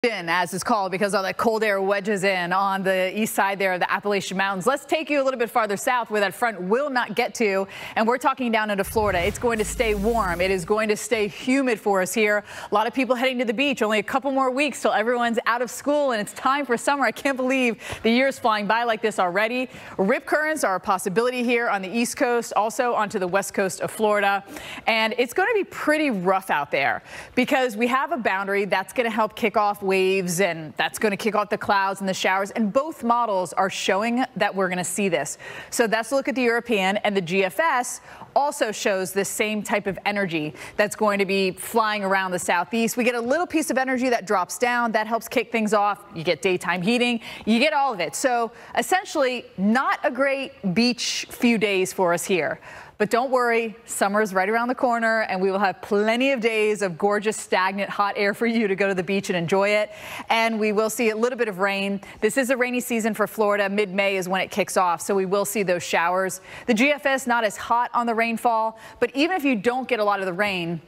In, as it's called, because all that cold air wedges in on the east side there of the Appalachian Mountains. Let's take you a little bit farther south where that front will not get to, and we're talking down into Florida. It's going to stay warm. It is going to stay humid for us here. A lot of people heading to the beach. Only a couple more weeks till everyone's out of school and it's time for summer. I can't believe the year's flying by like this already. Rip currents are a possibility here on the east coast, also onto the west coast of Florida, and it's going to be pretty rough out there because we have a boundary that's going to help kick off waves, and that's going to kick off the clouds and the showers, and both models are showing that we're going to see this. So that's a look at the European, and the GFS also shows this same type of energy that's going to be flying around the southeast. We get a little piece of energy that drops down, that helps kick things off. You get daytime heating, you get all of it. So essentially not a great beach few days for us here. But don't worry, summer is right around the corner, and we will have plenty of days of gorgeous, stagnant, hot air for you to go to the beach and enjoy it. And we will see a little bit of rain. This is a rainy season for Florida. Mid-May is when it kicks off, so we will see those showers. The GFS not as hot on the rainfall, but even if you don't get a lot of the rain,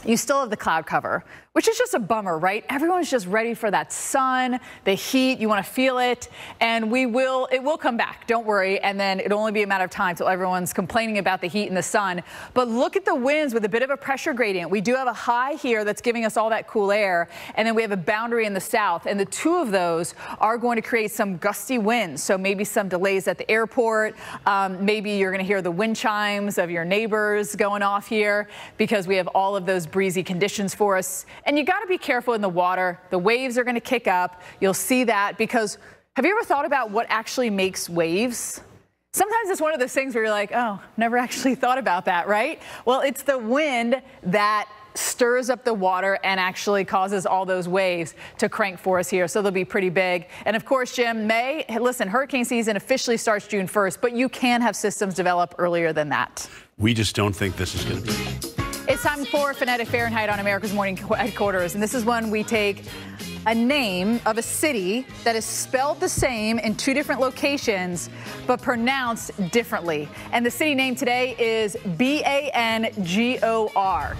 you still have the cloud cover, which is just a bummer, right? Everyone's just ready for that sun, the heat. You want to feel it, and it will come back. Don't worry. And then it'll only be a matter of time till everyone's complaining about the heat and the sun. But look at the winds with a bit of a pressure gradient. We do have a high here that's giving us all that cool air, and then we have a boundary in the south, and the two of those are going to create some gusty winds. So maybe some delays at the airport. Maybe you're going to hear the wind chimes of your neighbors going off here because we have all of those breezy conditions for us. And you got to be careful in the water. The waves are going to kick up. You'll see that because have you ever thought about what actually makes waves? Sometimes it's one of those things where you're like, oh, never actually thought about that, right? Well, it's the wind that stirs up the water and actually causes all those waves to crank for us here. So they'll be pretty big. And of course, Jim, listen, hurricane season officially starts June 1st, but you can have systems develop earlier than that. We just don't think this is going to be. It's time for Phonetic Fahrenheit on America's Morning Headquarters, and this is when we take a name of a city that is spelled the same in two different locations, but pronounced differently. And the city name today is Bangor.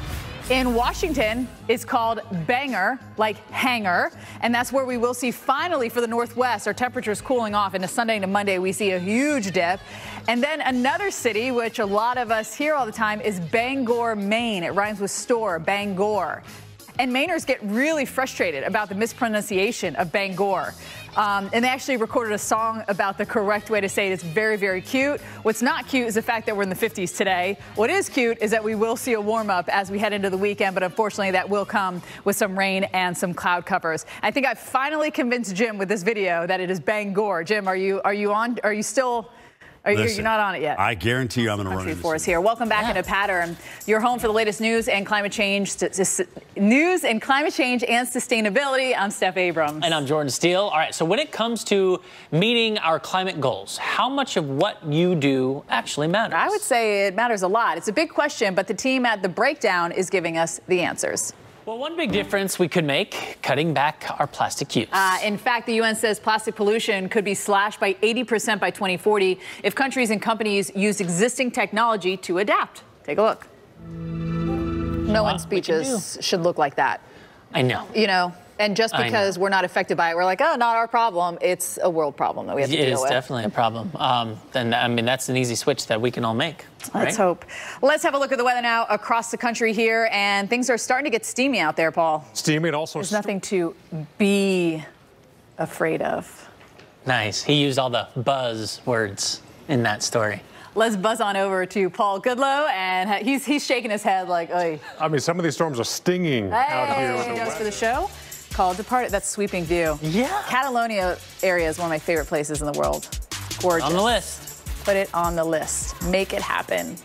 In Washington, it's called Bangor, like hanger, and that's where we will see finally for the Northwest, our temperatures cooling off into Sunday to Monday. We see a huge dip. And then another city, which a lot of us hear all the time, is Bangor, Maine. It rhymes with store, Bangor. And Mainers get really frustrated about the mispronunciation of Bangor. And they actually recorded a song about the correct way to say it. It's very, very cute. What's not cute is the fact that we're in the 50s today. What is cute is that we will see a warm up as we head into the weekend, but unfortunately that will come with some rain and some cloud covers. I think I've finally convinced Jim with this video that it is Bangor. Jim, are you on? Are you still? Listen, you're not on it yet. I guarantee you I'm going to run into for us here. Welcome back into Pattern. Your home for the latest news and climate change, and sustainability. I'm Steph Abrams. And I'm Jordan Steele. All right, so when it comes to meeting our climate goals, how much of what you do actually matters? I would say it matters a lot. It's a big question, but the team at The Breakdown is giving us the answers. Well, one big difference we could make, cutting back our plastic use. In fact, the UN says plastic pollution could be slashed by 80% by 2040 if countries and companies use existing technology to adapt. Take a look. No one's speeches should look like that. I know. You know, and just because we're not affected by it, we're like, oh, not our problem. It's a world problem that we have to deal with. It is definitely a problem. And I mean, that's an easy switch that we can all make. Let's hope. Let's have a look at the weather now across the country here, and things are starting to get steamy out there, Paul. Steamy, and also there's nothing to be afraid of. Nice. He used all the buzz words in that story. Let's buzz on over to Paul Goodlow, and he's shaking his head like, oy. I mean, some of these storms are stinging out here. He does for the show. Called Departed. That's sweeping view. Yeah. Catalonia area is one of my favorite places in the world. Gorgeous. On the list. Put it on the list. Make it happen.